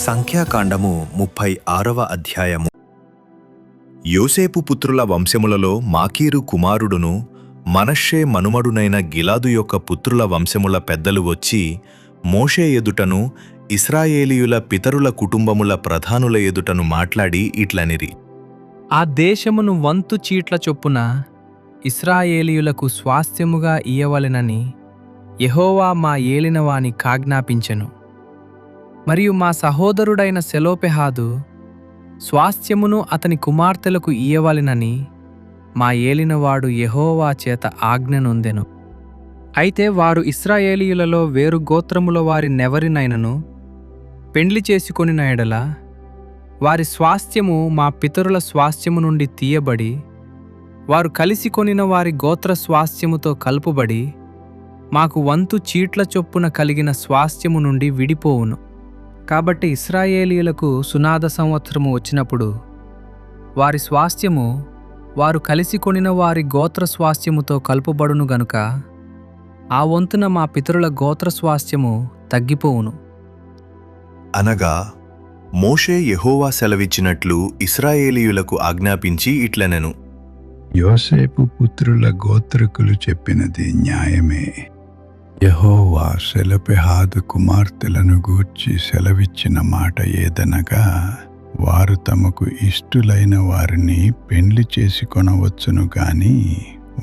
సంఖ్యాకాండము 36వ అధ్యాయము. యోసేపు పుత్రుల వంశములలో మాకీరు కుమారుడును మనష్షే మనుమడునైన గిలాదు యొక్క పుత్రుల వంశముల పెద్దలు వచ్చి మోషే ఎదుటను ఇశ్రాయేలీయుల పితరుల కుటుంబముల ప్రధానుల ఎదుటను మాట్లాడి ఇట్లనిరి. ఆ దేశమును వంతు చీట్ల చొప్పున ఇశ్రాయేలీయులకు స్వాస్థ్యముగా ఇయ్యవలెనని యెహోవా మా ఏలినవాని కాజ్ఞాపించెను. మరియు మా సహోదరుడైన సెలోపెహాదు స్వాస్థ్యమును అతని కుమార్తెలకు ఇయ్యవలెనని మా ఏలినవాడు యెహోవా చేత ఆజ్ఞనొందెను. అయితే వారు ఇశ్రాయేలీయులలో వేరు గోత్రముల వారి నెవరినైనను పెండ్లి చేసుకొనిన ఎడల వారి స్వాస్థ్యము మా పితరుల స్వాస్థ్యము నుండి తీయబడి వారు కలిసి కొనిన వారి గోత్ర స్వాస్థ్యముతో కలుపుబడి మాకు వంతు చీట్ల చొప్పున కలిగిన స్వాస్థ్యము నుండి విడిపోవును. కాబట్టి ఇశ్రాయేలీయులకు సునాద సంవత్సరము వచ్చినప్పుడు వారి స్వాస్థ్యము వారు కలిసి కొనిన వారి గోత్ర స్వాస్థ్యముతో కలుపబడును గనుక ఆ వంతున మా పితరుల గోత్ర స్వాస్థ్యము తగ్గిపోవును. అనగా మోషే యెహోవా సెలవిచ్చినట్లు ఇశ్రాయేలీయులకు ఆజ్ఞాపించి ఇట్లనెను. యోసేపు పుత్రుల గోత్రకులు చెప్పినది న్యాయమే. యెహోవా సెలోపెహాదు కుమార్తెలను గూర్చి సెలవిచ్చిన మాట ఏదనగా, వారు తమకు ఇష్టులైన వారిని పెండ్లి చేసుకొనవచ్చును గాని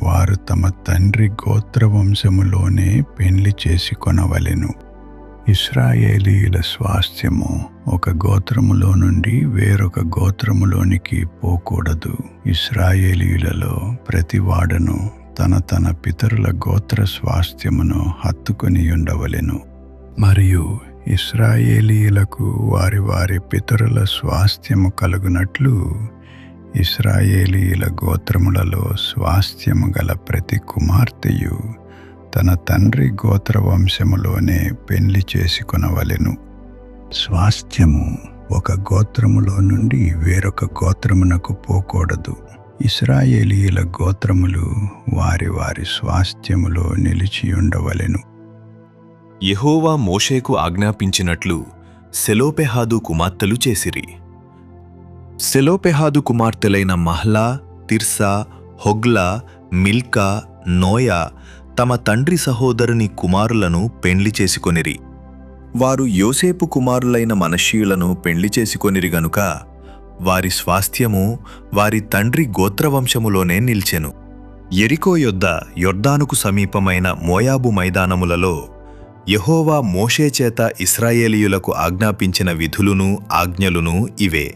వారు తమ తండ్రి గోత్రవంశములోనే పెండ్లి చేసుకొనవలెను. ఇశ్రాయేలీయుల స్వాస్థ్యము ఒక గోత్రములో నుండి వేరొక గోత్రములోనికి పోకూడదు. ఇశ్రాయేలీయులలో ప్రతివాడును తన పితరుల గోత్ర స్వాస్థ్యమును హత్తుకొని ఉండవలెను. మరియు ఇశ్రాయేలీయులకు వారి వారి పితరుల స్వాస్థ్యము కలుగునట్లు ఇశ్రాయేలీయుల గోత్రములలో స్వాస్థ్యము గల ప్రతి కుమార్తెయు తన తండ్రి గోత్రవంశములోనే పెండ్లి చేసుకొనవలెను. స్వాస్థ్యము ఒక గోత్రములో నుండి వేరొక గోత్రమునకు పోకూడదు. ఇశ్రాయేలీయుల గోత్రములు వారి వారి స్వాస్థ్యములో నిలిచి ఉండవలెను. యెహోవా మోషేకు ఆజ్ఞాపించినట్లు సెలోపెహాదు కుమార్తెలు చేసిరి. సెలోపెహాదు కుమార్తెలైన మహ్లా, తిర్సా, హొగ్లా, మిల్కా, నోయా తమ తండ్రి సహోదరుని కుమారులను పెండ్లి చేసుకొనిరి. వారు యోసేపు కుమారులైన మనష్షీయులను పెండ్లి చేసుకొనిరి గనుక వారి స్వాస్థ్యము వారి తండ్రి గోత్రవంశములోనే నిల్చెను. యెరికో యొద్ద యొర్దానుకు సమీపమైన మోయాబు మైదానములలో యెహోవా మోషే చేత ఇశ్రాయేలీయులకు ఆజ్ఞాపించిన విధులును ఆజ్ఞలును ఇవే.